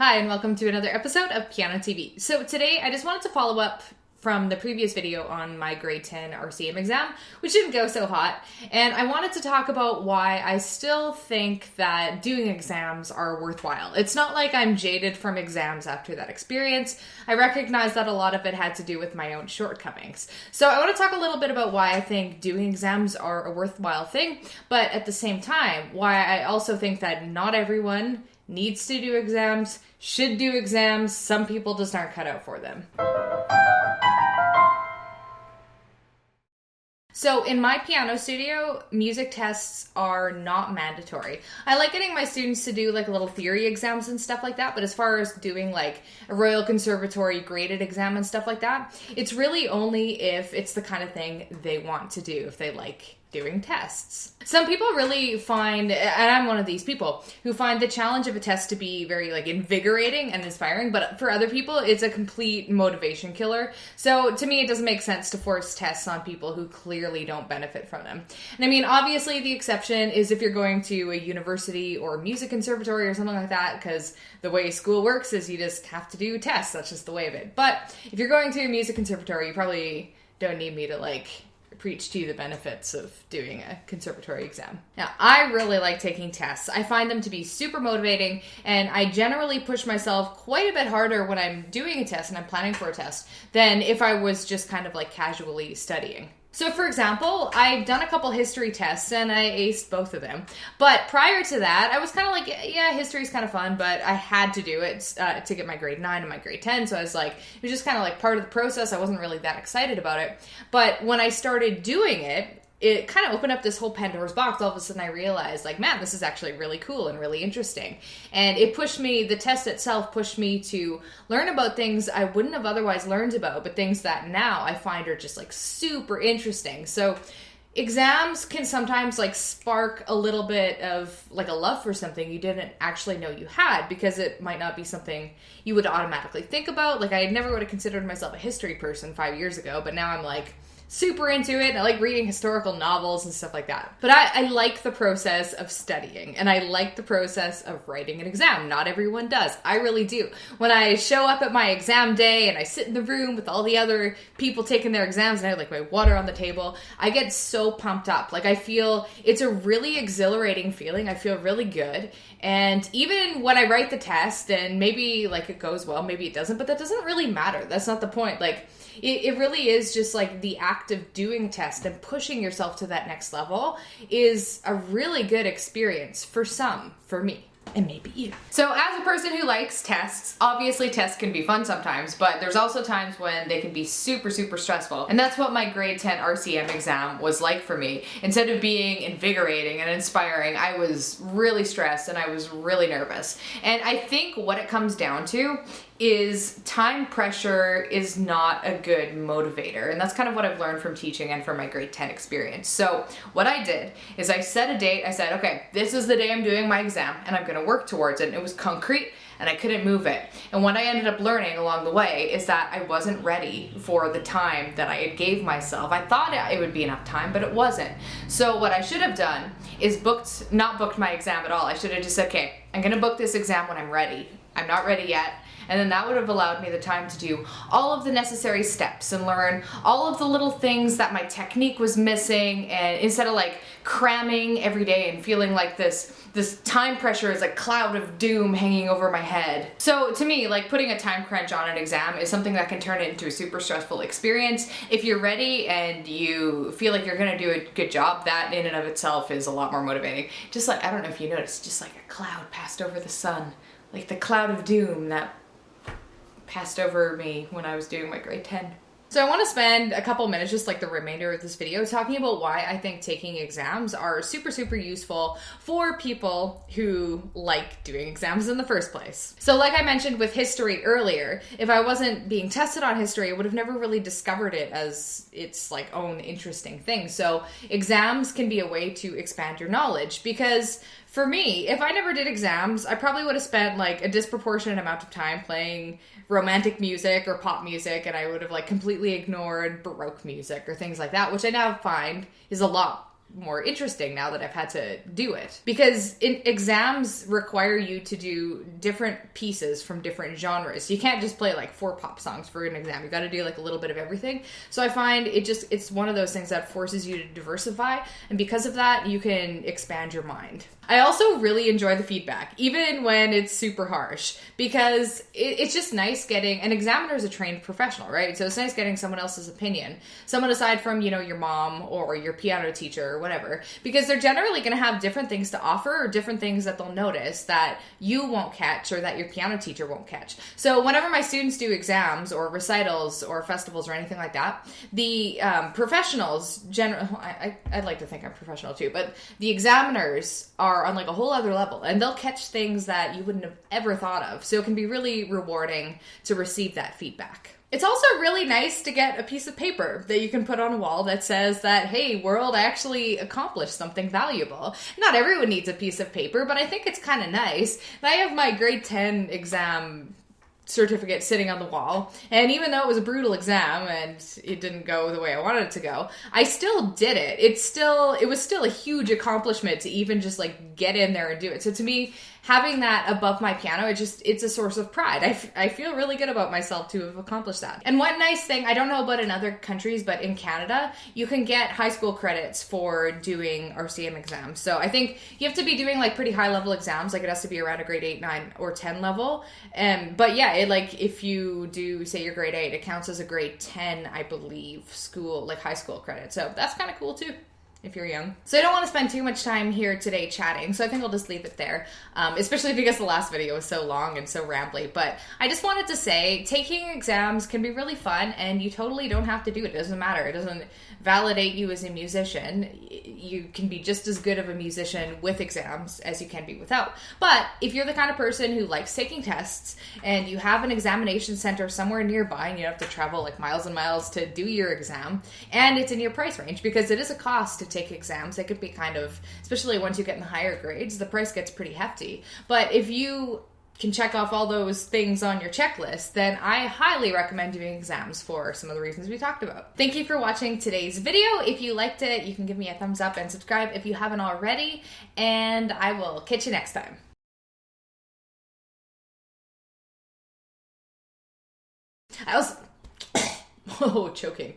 Hi, and welcome to another episode of Piano TV. So today I just wanted to follow up from the previous video on my grade 10 RCM exam, which didn't go so hot, and I wanted to talk about why I still think that doing exams are worthwhile. It's not like I'm jaded from exams after that experience. I recognize that a lot of it had to do with my own shortcomings. So I want to talk a little bit about why I think doing exams are a worthwhile thing, but at the same time, why I also think that not everyone needs to do exams, should do exams. Some people just aren't cut out for them. So in my piano studio, music tests are not mandatory. I like getting my students to do like little theory exams and stuff like that, but as far as doing like a Royal Conservatory graded exam and stuff like that, it's really only if it's the kind of thing they want to do, if they like doing tests. Some people really find, and I'm one of these people, who find the challenge of a test to be very like invigorating and inspiring, but for other people, it's a complete motivation killer. So to me, it doesn't make sense to force tests on people who clearly don't benefit from them. And I mean, obviously the exception is if you're going to a university or music conservatory or something like that, because the way school works is you just have to do tests. That's just the way of it. But if you're going to a music conservatory, you probably don't need me to like preach to you the benefits of doing a conservatory exam. Now, I really like taking tests. I find them to be super motivating, and I generally push myself quite a bit harder when I'm doing a test and I'm planning for a test than if I was just kind of like casually studying. So for example, I've done a couple history tests and I aced both of them. But prior to that, I was kind of like, yeah, history's kind of fun, but I had to do it to get my grade 9 and my grade 10. So I was like, it was just kind of like part of the process. I wasn't really that excited about it. But when I started doing it, it kind of opened up this whole Pandora's box. All of a sudden I realized like, man, this is actually really cool and really interesting. And it pushed me, the test itself pushed me to learn about things I wouldn't have otherwise learned about, but things that now I find are just like super interesting. So exams can sometimes like spark a little bit of like a love for something you didn't actually know you had, because it might not be something you would automatically think about. Like I never would have considered myself a history person 5 years ago, but now I'm like super into it. I like reading historical novels and stuff like that. But I like the process of studying, and I like the process of writing an exam. Not everyone does. I really do. When I show up at my exam day and I sit in the room with all the other people taking their exams and I have like my water on the table, I get so pumped up. Like I feel it's a really exhilarating feeling. I feel really good. And even when I write the test and maybe like it goes well, maybe it doesn't, but that doesn't really matter. That's not the point. Like it really is just like the act of doing a test and pushing yourself to that next level is a really good experience for some, for me. And maybe you. So as a person who likes tests, obviously tests can be fun sometimes, but there's also times when they can be super, super stressful. And that's what my grade 10 RCM exam was like for me. Instead of being invigorating and inspiring, I was really stressed and I was really nervous. And I think what it comes down to is time pressure is not a good motivator. And that's kind of what I've learned from teaching and from my grade 10 experience. So what I did is I set a date. I said, okay, this is the day I'm doing my exam and I'm gonna work towards it. And it was concrete and I couldn't move it. And what I ended up learning along the way is that I wasn't ready for the time that I had gave myself. I thought it would be enough time, but it wasn't. So what I should have done is not booked my exam at all. I should have just said, okay, I'm gonna book this exam when I'm ready. I'm not ready yet. And then that would have allowed me the time to do all of the necessary steps and learn all of the little things that my technique was missing, and instead of like cramming every day and feeling like this time pressure is a cloud of doom hanging over my head. So to me, like putting a time crunch on an exam is something that can turn it into a super stressful experience. If you're ready and you feel like you're gonna do a good job, that in and of itself is a lot more motivating. Just like, I don't know if you noticed, just like a cloud passed over the sun, like the cloud of doom that passed over me when I was doing my grade 10. So I want to spend a couple minutes, just like the remainder of this video, talking about why I think taking exams are super, super useful for people who like doing exams in the first place. So like I mentioned with history earlier, if I wasn't being tested on history, I would have never really discovered it as its like own interesting thing. So exams can be a way to expand your knowledge, because for me, if I never did exams, I probably would have spent like a disproportionate amount of time playing romantic music or pop music, and I would have like completely ignored Baroque music or things like that, which I now find is a lot more interesting now that I've had to do it. Because exams require you to do different pieces from different genres. You can't just play like 4 pop songs for an exam. You got to do like a little bit of everything. So I find it's one of those things that forces you to diversify, and because of that, you can expand your mind. I also really enjoy the feedback, even when it's super harsh, because it's just nice getting, an examiner is a trained professional, right? So it's nice getting someone else's opinion, someone aside from, you know, your mom or your piano teacher or whatever, because they're generally going to have different things to offer or different things that they'll notice that you won't catch or that your piano teacher won't catch. So whenever my students do exams or recitals or festivals or anything like that, the professionals, I'd like to think I'm professional too, but the examiners are on like a whole other level, and they'll catch things that you wouldn't have ever thought of. So it can be really rewarding to receive that feedback. It's also really nice to get a piece of paper that you can put on a wall that says that, hey, world, I actually accomplished something valuable. Not everyone needs a piece of paper, but I think it's kind of nice. And I have my grade 10 exam certificate sitting on the wall, and even though it was a brutal exam and it didn't go the way I wanted it to go, I still did it. It was still a huge accomplishment to even just like get in there and do it. So to me, having that above my piano, it's a source of pride. I feel really good about myself to have accomplished that. And one nice thing, I don't know about in other countries, but in Canada, you can get high school credits for doing RCM exams. So I think you have to be doing like pretty high level exams, like it has to be around a grade 8, 9, or 10 level. But yeah, if you do, say, your grade 8, it counts as a grade 10, I believe, high school credit. So that's kind of cool too, if you're young. So I don't want to spend too much time here today chatting, so I think I'll just leave it there, especially because the last video was so long and so rambly. But I just wanted to say, taking exams can be really fun, and you totally don't have to do it. It doesn't matter. It doesn't validate you as a musician. You can be just as good of a musician with exams as you can be without. But if you're the kind of person who likes taking tests, and you have an examination center somewhere nearby, and you don't have to travel like miles and miles to do your exam, and it's in your price range, because it is a cost to take exams. It could be kind of, especially once you get in the higher grades, the price gets pretty hefty. But if you can check off all those things on your checklist, then I highly recommend doing exams for some of the reasons we talked about. Thank you for watching today's video. If you liked it, you can give me a thumbs up and subscribe if you haven't already, and I will catch you next time. Oh, choking.